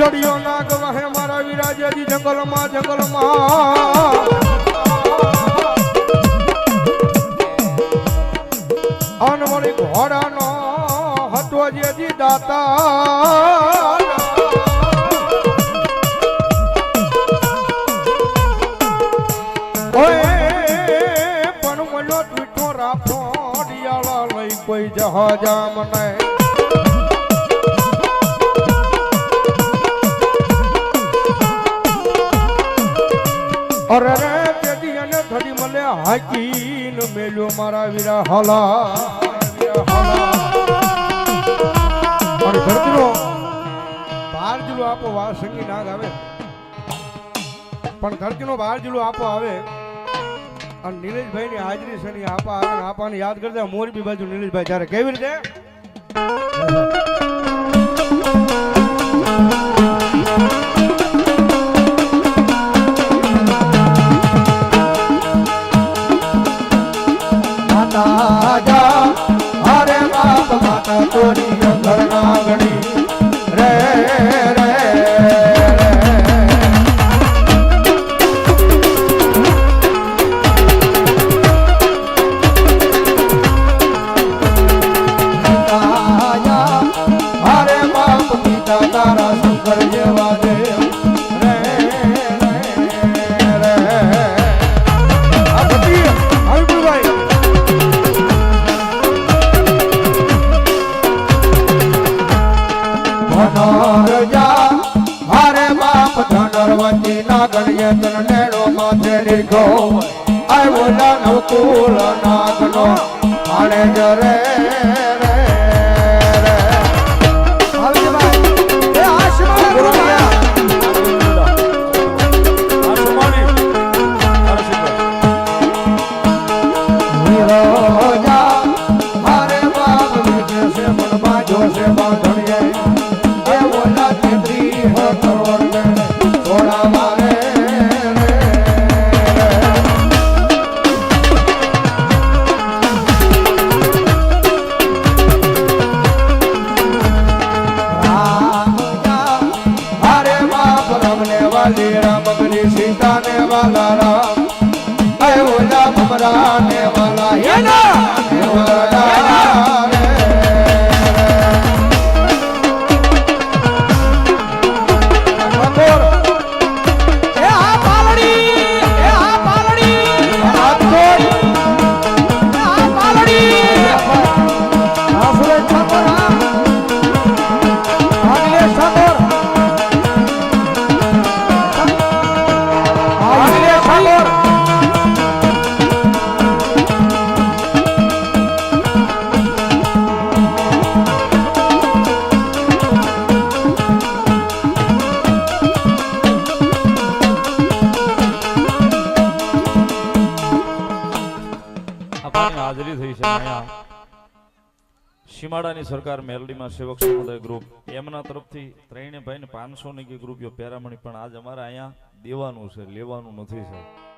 સડિયો નાગ વાહે મારા વિરાજાજી જંગલમાં અનવળી ઘોડાનો હતો જેજી દાતા પણ મનો મીઠો રાખો ડિયાળા લઈ કોઈ જહાજા મને અરે રે તેદી અને થડી મને હાકીન મેલ્યો મારા વીરા હલા અને ધરતીનો બાર જુલો આપો વા સંગી નાગ આવે પણ ધરતીનો બાર જુલો આપો આવે અને નીલેશભાઈ ની હાજરી છે ની આપા આવે ને આપાને યાદ કરતા મોરબી બાજુ નીલેશભાઈ જ્યારે કેવી રીતે हरे बाप माता तोरी घरनागणी रे रे हरे बाप पिता तारा शंकर जेवा देव रे रे रे આ બધી આવી ભાઈ ધનરજા હરે બાપ ધનરવતી નાગણ્ય તનેડો માથે લીધો આવ્યો નવકુલ નાગનો આણે જરે રે રે આવજે ભાઈ એ આશીર્વાદ બોલાયા વીરોજા હરે બાપ વિજય સે મન બાજો સે બાંધણીએ થોડા મારે હરે બાપ રમને વાલી રામગરી સીતા ને વાલા રામ ઓલા ભમરા ને વાલા હાજરી થઈ છે અહીંયા સીમાડાની સરકાર મેલડીમાં સેવક સમુદાય ગ્રુપ એમના તરફથી ત્રણે ભાઈને 500 ની ગ્રુપ પેરામણી પણ આજ અમારે અહીંયા દેવાનું છે લેવાનું નથી સાહેબ